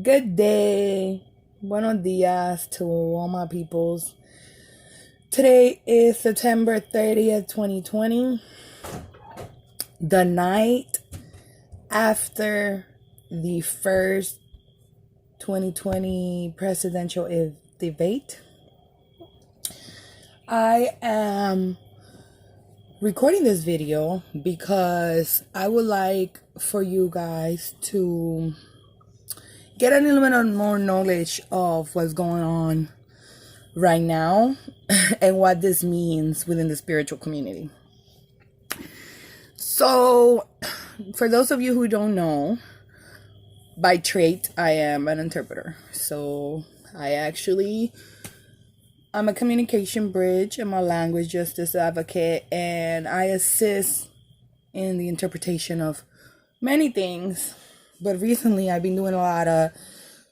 Good day. Buenos dias to all my peoples. Today is September 30th, 2020. The night after the first 2020 presidential debate. I am recording this video because I would like for you guys to get a little bit more knowledge of what's going on right now and what this means within the spiritual community. So, for those of you who don't know, by trade, I am an interpreter. So, I'm a communication bridge. I'm a language justice advocate, and I assist in the interpretation of many things. But recently, I've been doing a lot of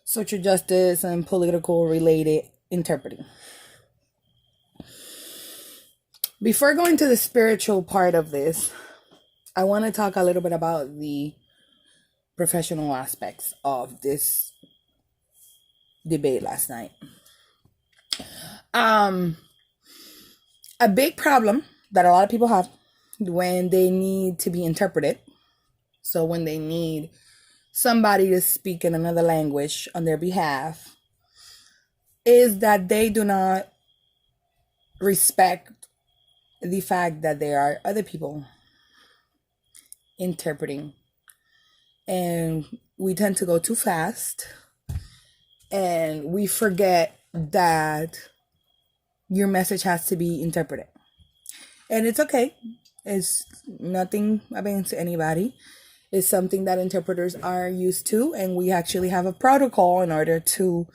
social justice and political related interpreting. Before going to the spiritual part of this, I want to talk a little bit about the professional aspects of this debate last night. A big problem that a lot of people have when they need to be interpreted, so when they need somebody to speak in another language on their behalf, is that they do not respect the fact that there are other people interpreting, and we tend to go too fast and we forget that your message has to be interpreted. And it's okay. It's nothing against anybody. It's something that interpreters are used to, and we actually have a protocol in order to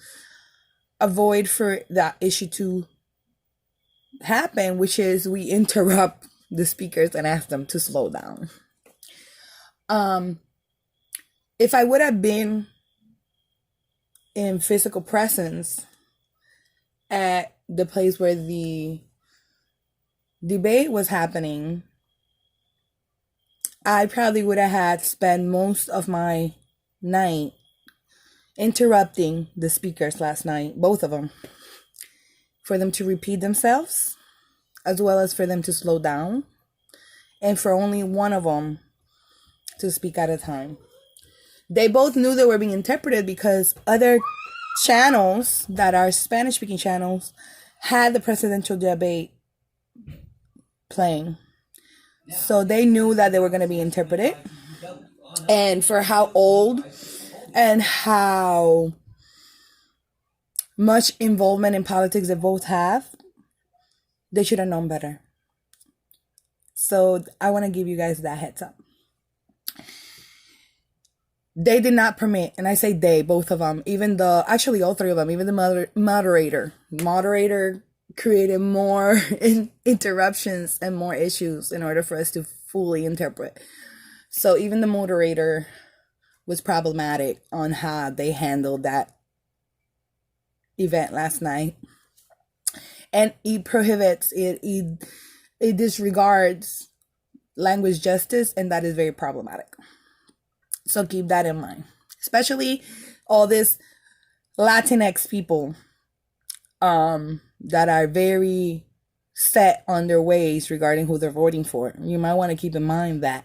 avoid for that issue to happen, which is we interrupt the speakers and ask them to slow down. If I would have been in physical presence at the place where the debate was happening, I probably would have had spent most of my night interrupting the speakers last night, both of them, for them to repeat themselves, as well as for them to slow down, and for only one of them to speak at a time. They both knew they were being interpreted because other channels that are Spanish-speaking channels had the presidential debate playing. So they knew that they were going to be interpreted. And for how old and how much involvement in politics they both have, they should have known better. So I want to give you guys that heads up. They did not permit, and I say they, both of them, all three of them, even the moderator created more interruptions and more issues in order for us to fully interpret. So even the moderator was problematic on how they handled that event last night. And it prohibits, it disregards language justice, and that is very problematic. So keep that in mind, especially all this Latinx people that are very set on their ways regarding who they're voting for. You might want to keep in mind that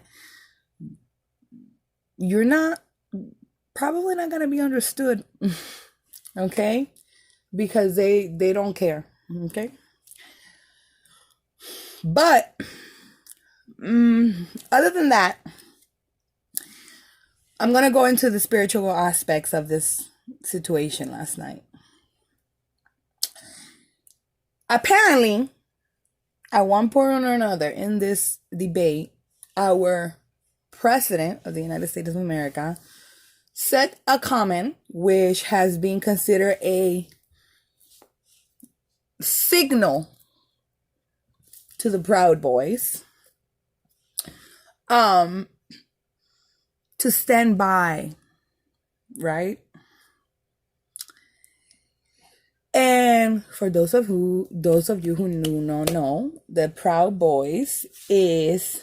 you're probably not going to be understood, okay? Because they don't care, okay? But other than that, I'm going to go into the spiritual aspects of this situation last night. Apparently, at one point or another in this debate, our president of the United States of America said a comment which has been considered a signal to the Proud Boys to stand by, right? And for those of you who do not know, the Proud Boys is,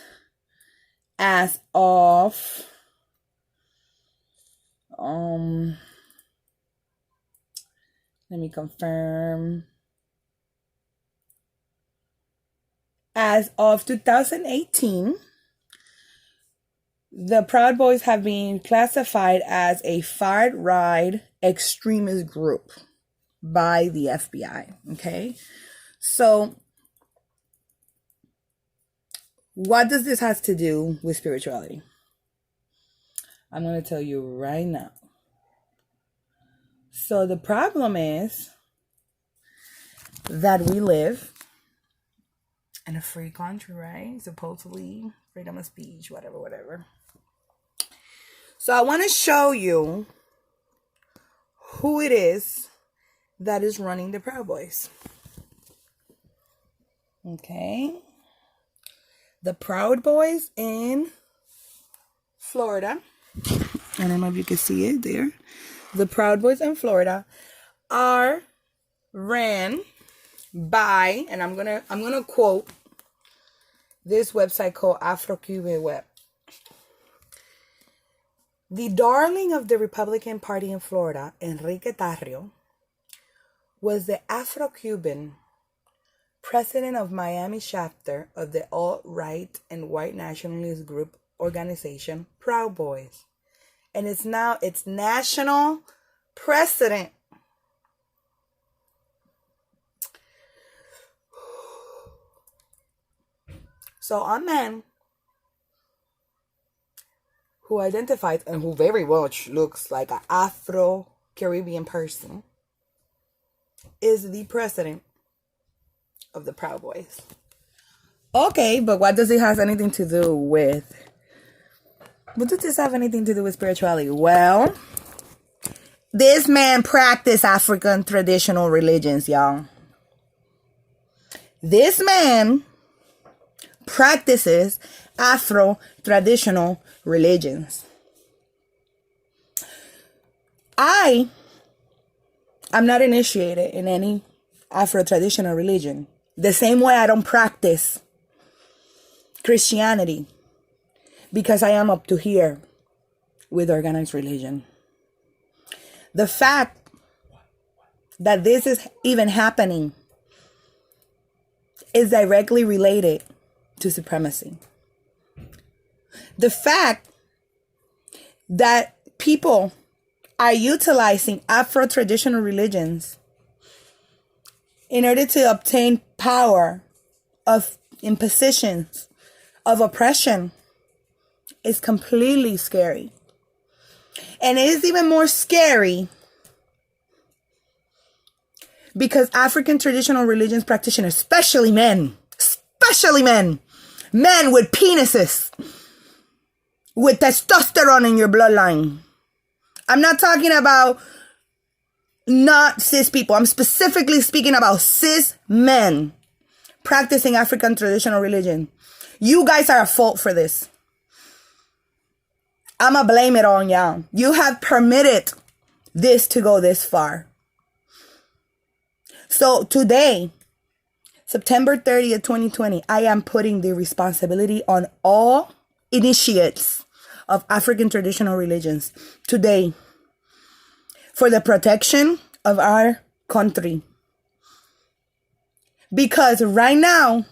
as of Let me confirm. As of 2018, the Proud Boys have been classified as a far-right extremist group by the FBI. Okay? So, what does this have to do with spirituality? I'm going to tell you right now. So, the problem is that we live in a free country, right? Supposedly, freedom of speech, whatever. So, I want to show you who it is that is running the Proud Boys. Okay? The Proud Boys in Florida. I don't know if you can see it there. The Proud Boys in Florida are ran by, and I'm gonna quote this website called Afro-Cuban Web. The darling of the Republican Party in Florida, Enrique Tarrio, was the Afro-Cuban president of Miami chapter of the alt-right and white nationalist group organization Proud Boys, and it's now its national president. So a man who identifies and who very much looks like an Afro-Caribbean person is the president of the Proud Boys. Okay, but what does it have anything to do with? What does this have anything to do with spirituality? Well, this man practiced African traditional religions, y'all. This man practices Afro traditional religions. I'm not initiated in any Afro traditional religion. The same way I don't practice Christianity because I am up to here with organized religion. The fact that this is even happening is directly related to supremacy. The fact that people are utilizing Afro traditional religions in order to obtain power in positions of oppression is completely scary. And it is even more scary because African traditional religions practitioners, especially men with penises, with testosterone in your bloodline. I'm not talking about not cis people. I'm specifically speaking about cis men practicing African traditional religion. You guys are at fault for this. I'm going to blame it on y'all. You have permitted this to go this far. So today, September 30th, 2020, I am putting the responsibility on all initiates of African traditional religions today for the protection of our country. Because right now,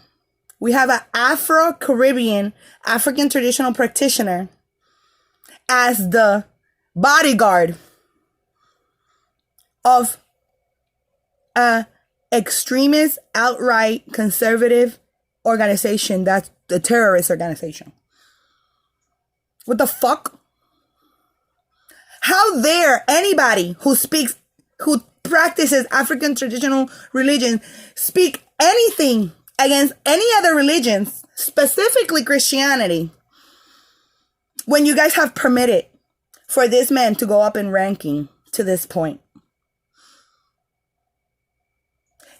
we have an Afro-Caribbean, African traditional practitioner as the bodyguard of a extremist, outright conservative organization that's the terrorist organization. What the fuck? How dare anybody who practices African traditional religion speak anything against any other religions, specifically Christianity, when you guys have permitted for this man to go up in ranking to this point?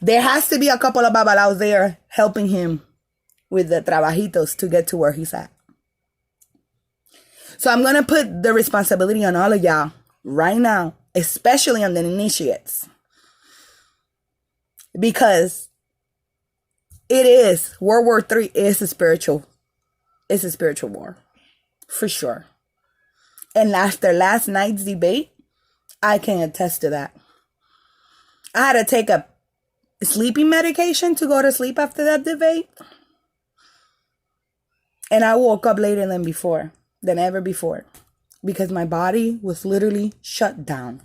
There has to be a couple of babalaos there helping him with the trabajitos to get to where he's at. So I'm going to put the responsibility on all of y'all right now, especially on the initiates. Because World War III is a spiritual war. For sure. And after last night's debate, I can attest to that. I had to take a sleeping medication to go to sleep after that debate. And I woke up later than ever before, because my body was literally shut down.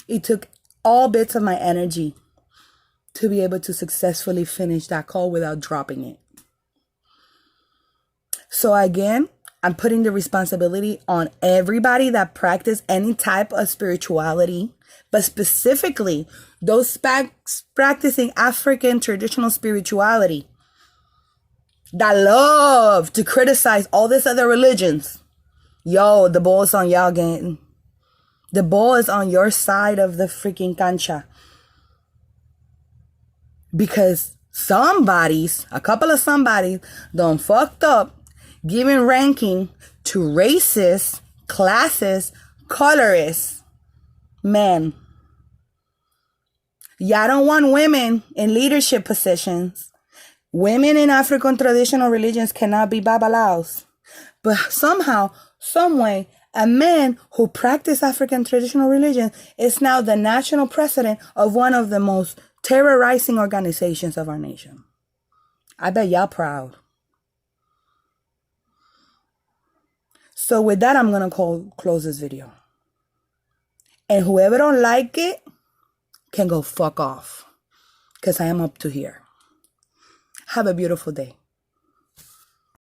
It took all bits of my energy to be able to successfully finish that call without dropping it. So again, I'm putting the responsibility on everybody that practice any type of spirituality, but specifically those practicing African traditional spirituality that love to criticize all these other religions. Yo, the ball is on y'all game. The ball is on your side of the freaking cancha. Because a couple of somebodies done fucked up giving ranking to racist, classist, colorist men. Y'all don't want women in leadership positions. Women in African traditional religions cannot be babalaos. But somehow, someway, a man who practiced African traditional religion is now the national president of one of the most terrorizing organizations of our nation. I bet y'all proud. So with that, I'm going to close this video. And whoever don't like it can go fuck off. Because I am up to here. Have a beautiful day.